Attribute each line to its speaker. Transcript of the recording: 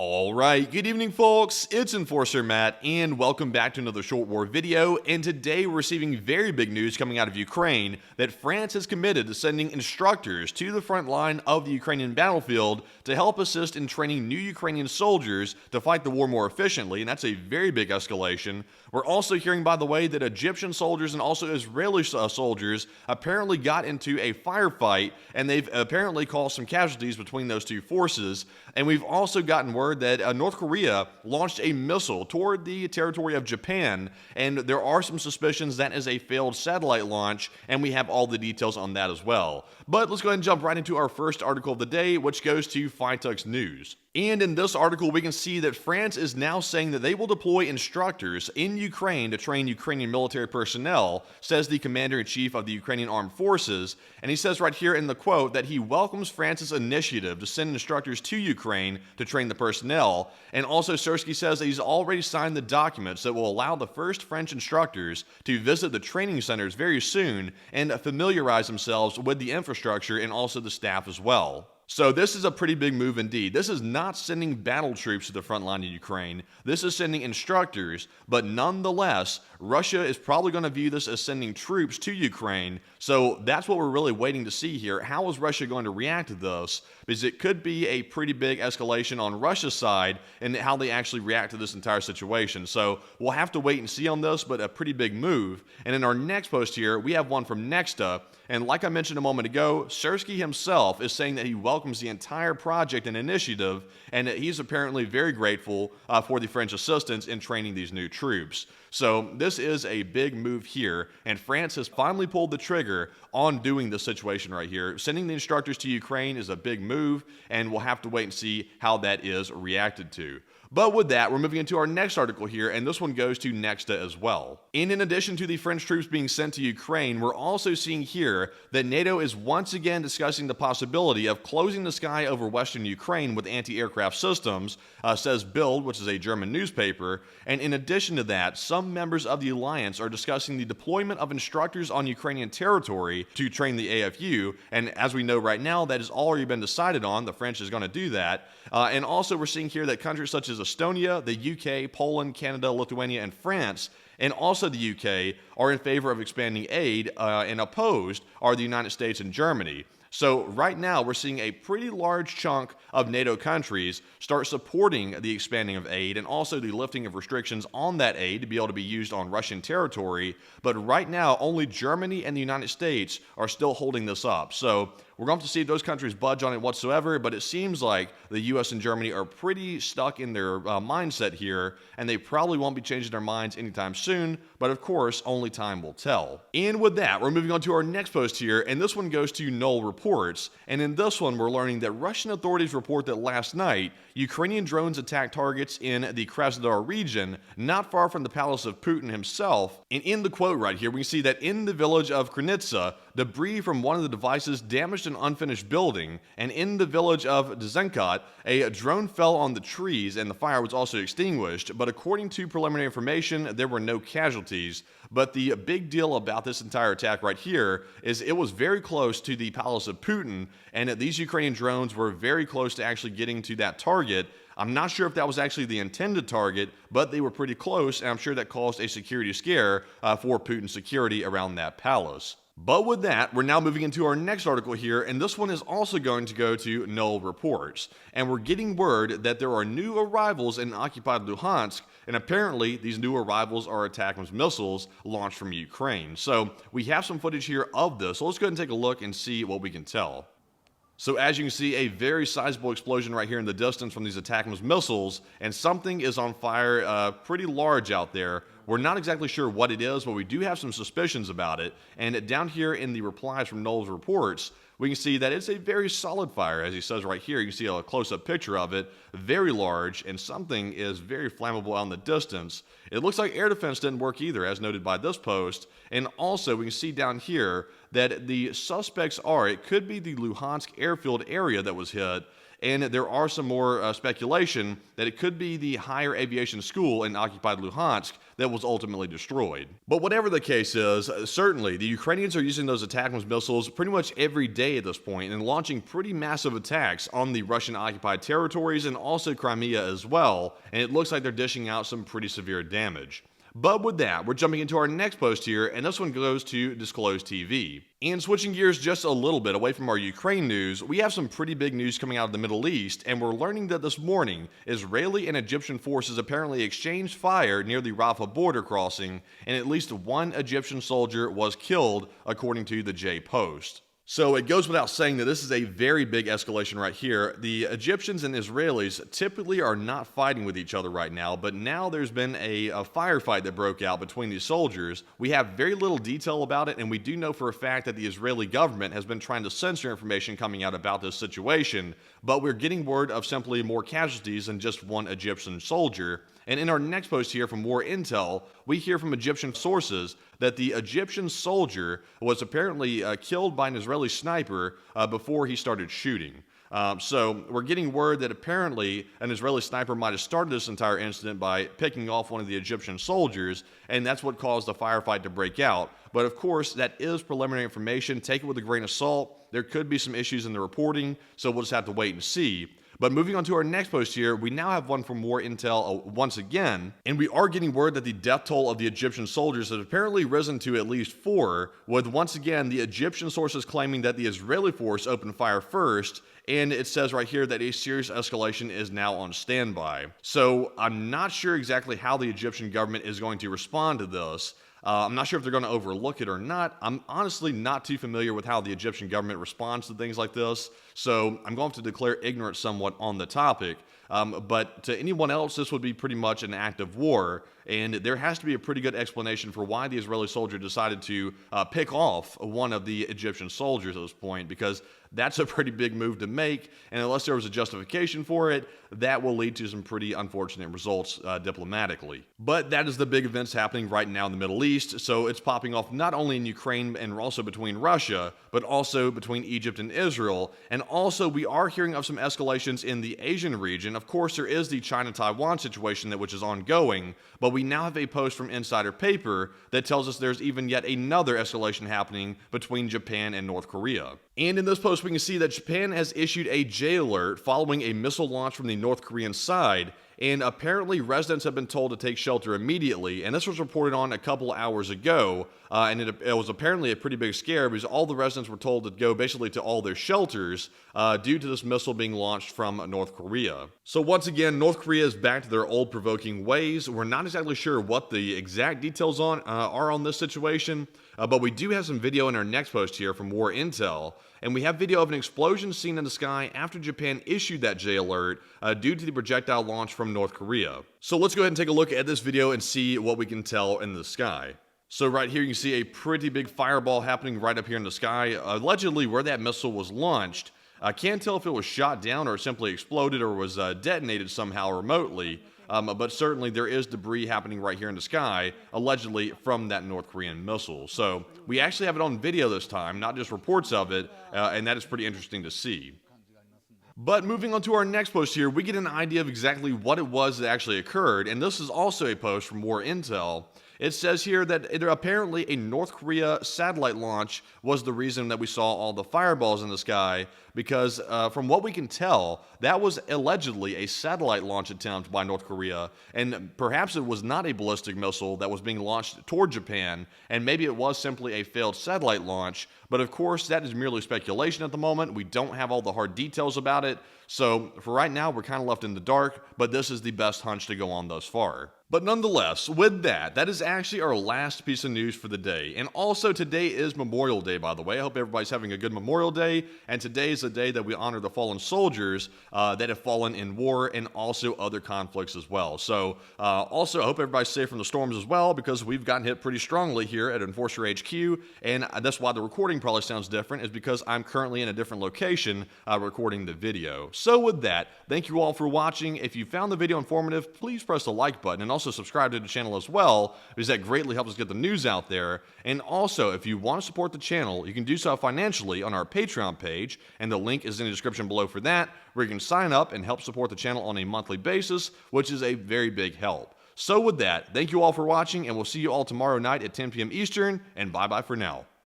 Speaker 1: Alright, good evening folks, it's Enforcer Matt, and welcome back to another Short War video, and today we're receiving very big news coming out of Ukraine that France has committed to sending instructors to the front line of the Ukrainian battlefield to help assist in training new Ukrainian soldiers to fight the war more efficiently, and that's a very big escalation. We're also hearing, by the way, that Egyptian soldiers and also Israeli soldiers apparently got into a firefight, and they've apparently caused some casualties between those two forces, and we've also gotten word that North Korea launched a missile toward the territory of Japan, and there are some suspicions that is a failed satellite launch, and we have all the details on that as well. But let's go ahead and jump right into our first article of the day, which goes to Fightux News. And in this article, we can see that France is now saying that they will deploy instructors in Ukraine to train Ukrainian military personnel, says the commander-in-chief of the Ukrainian Armed Forces. And he says right here in the quote that he welcomes France's initiative to send instructors to Ukraine to train the personnel. And also Sersky says that he's already signed the documents that will allow the first French instructors to visit the training centers very soon and familiarize themselves with the infrastructure and also the staff as well. So this is a pretty big move indeed. This is not sending battle troops to the front line of Ukraine. This is sending instructors, but nonetheless, Russia is probably going to view this as sending troops to Ukraine. So that's what we're really waiting to see here. How is Russia going to react to this? Because it could be a pretty big escalation on Russia's side and how they actually react to this entire situation. So we'll have to wait and see on this, but a pretty big move. And in our next post here, we have one from Nexta. And like I mentioned a moment ago, Sersky himself is saying that he welcomes the entire project and initiative, and that he's apparently very grateful for the French assistance in training these new troops. So this is a big move here, and France has finally pulled the trigger on doing this situation right here. Sending the instructors to Ukraine is a big move, and we'll have to wait and see how that is reacted to. But with that, we're moving into our next article here, and this one goes to Nexta as well. And in addition to the French troops being sent to Ukraine, we're also seeing here that NATO is once again discussing the possibility of closing the sky over western Ukraine with anti-aircraft systems, says Bild, which is a German newspaper. And in addition to that, some members of the alliance are discussing the deployment of instructors on Ukrainian territory to train the AFU. And as we know right now, that has already been decided on. The French is going to do that. And also we're seeing here that countries such as Estonia, the UK, Poland, Canada, Lithuania, and France, and also the UK, are in favor of expanding aid, and opposed are the United States and Germany. So right now, we're seeing a pretty large chunk of NATO countries start supporting the expanding of aid and also the lifting of restrictions on that aid to be able to be used on Russian territory. But right now, only Germany and the United States are still holding this up. So we're going to see if those countries budge on it whatsoever, but it seems like the US and Germany are pretty stuck in their mindset here, and they probably won't be changing their minds anytime soon, but of course, only time will tell. And with that, we're moving on to our next post here, and this one goes to Null Reports, and in this one, we're learning that Russian authorities report that last night, Ukrainian drones attacked targets in the Krasnodar region, not far from the palace of Putin himself. And in the quote right here, we can see that in the village of Kranitsa, debris from one of the devices damaged an unfinished building, and in the village of Dzenkot, a drone fell on the trees and the fire was also extinguished, but according to preliminary information, there were no casualties. But the big deal about this entire attack right here is it was very close to the palace of Putin, and that these Ukrainian drones were very close to actually getting to that target. I'm not sure if that was actually the intended target, but they were pretty close, and I'm sure that caused a security scare for Putin's security around that palace. But with that, we're now moving into our next article here, and this one is also going to go to Null Reports. And we're getting word that there are new arrivals in occupied Luhansk, and apparently these new arrivals are ATACMS missiles launched from Ukraine. So we have some footage here of this, so let's go ahead and take a look and see what we can tell. So as you can see, a very sizable explosion right here in the distance from these ATACMS missiles, and something is on fire pretty large out there. We're not exactly sure what it is, but we do have some suspicions about it. And down here in the replies from Null's reports, we can see that it's a very solid fire, as he says right here. You can see a close-up picture of it, very large, and something is very flammable out in the distance. It looks like air defense didn't work either, as noted by this post. And also, we can see down here that the suspects it could be the Luhansk airfield area that was hit. and there are some more speculation that it could be the higher aviation school in occupied Luhansk that was ultimately destroyed. But whatever the case is, certainly the Ukrainians are using those ATACMS missiles pretty much every day at this point and launching pretty massive attacks on the Russian-occupied territories and also Crimea as well, and it looks like they're dishing out some pretty severe damage. But with that, we're jumping into our next post here, and this one goes to Disclosed TV. And switching gears just a little bit away from our Ukraine news, we have some pretty big news coming out of the Middle East, and we're learning that this morning, Israeli and Egyptian forces apparently exchanged fire near the Rafah border crossing, and at least one Egyptian soldier was killed, according to the J-Post. So it goes without saying that this is a very big escalation right here. The Egyptians and Israelis typically are not fighting with each other right now, but now there's been a firefight that broke out between these soldiers. We have very little detail about it, and we do know for a fact that the Israeli government has been trying to censor information coming out about this situation, but we're getting word of simply more casualties than just one Egyptian soldier. And in our next post here from War Intel, we hear from Egyptian sources that the Egyptian soldier was apparently killed by an Israeli sniper before he started shooting. So we're getting word that apparently an Israeli sniper might have started this entire incident by picking off one of the Egyptian soldiers, and that's what caused the firefight to break out. But of course, that is preliminary information. Take it with a grain of salt. There could be some issues in the reporting, so we'll just have to wait and see. But moving on to our next post here, we now have one from War Intel once again, and we are getting word that the death toll of the Egyptian soldiers has apparently risen to at least 4, with once again the Egyptian sources claiming that the Israeli force opened fire first, and it says right here that a serious escalation is now on standby. So I'm not sure exactly how the Egyptian government is going to respond to this. I'm not sure if they're going to overlook it or not. I'm honestly not too familiar with how the Egyptian government responds to things like this, so I'm going to have to declare ignorant somewhat on the topic. But to anyone else, this would be pretty much an act of war, and there has to be a pretty good explanation for why the Israeli soldier decided to pick off one of the Egyptian soldiers at this point, because that's a pretty big move to make, and unless there was a justification for it, that will lead to some pretty unfortunate results diplomatically. But that is the big events happening right now in the Middle East, so it's popping off not only in Ukraine and also between Russia, but also between Egypt and Israel, and also we are hearing of some escalations in the Asian region. Of course, there is the China-Taiwan situation which is ongoing, but we now have a post from Insider Paper that tells us there's even yet another escalation happening between Japan and North Korea. And in this post, we can see that Japan has issued a J alert following a missile launch from the North Korean side, and apparently residents have been told to take shelter immediately, and this was reported on a couple hours ago, and it was apparently a pretty big scare because all the residents were told to go basically to all their shelters due to this missile being launched from North Korea. So once again, North Korea is back to their old provoking ways. We're not exactly sure what the exact details are on this situation, but we do have some video in our next post here from War Intel, and we have video of an explosion seen in the sky after Japan issued that J alert due to the projectile launch from North Korea. So let's go ahead and take a look at this video and see what we can tell in the sky. So right here you can see a pretty big fireball happening right up here in the sky, allegedly where that missile was launched. I can't tell if it was shot down or simply exploded or was detonated somehow remotely, but certainly there is debris happening right here in the sky, allegedly from that North Korean missile. So we actually have it on video this time, not just reports of it, and that is pretty interesting to see. But moving on to our next post here, we get an idea of exactly what it was that actually occurred, and this is also a post from War Intel. It says here that apparently a North Korea satellite launch was the reason that we saw all the fireballs in the sky, because from what we can tell, that was allegedly a satellite launch attempt by North Korea, and perhaps it was not a ballistic missile that was being launched toward Japan, and maybe it was simply a failed satellite launch, but of course that is merely speculation at the moment. We don't have all the hard details about it, so for right now we're kind of left in the dark, but this is the best hunch to go on thus far. But nonetheless, with that is actually our last piece of news for the day. And also today is Memorial Day, by the way. I hope everybody's having a good Memorial Day. And today is the day that we honor the fallen soldiers that have fallen in war and also other conflicts as well. So also I hope everybody's safe from the storms as well, because we've gotten hit pretty strongly here at Enforcer HQ. And that's why the recording probably sounds different, is because I'm currently in a different location recording the video. So with that, thank you all for watching. If you found the video informative, please press the like button, and also also subscribe to the channel as well, because that greatly helps us get the news out there. And also, if you want to support the channel, you can do so financially on our Patreon page, and the link is in the description below for that, where you can sign up and help support the channel on a monthly basis, which is a very big help. So with that, thank you all for watching, and we'll see you all tomorrow night at 10 p.m. Eastern, and bye-bye for now.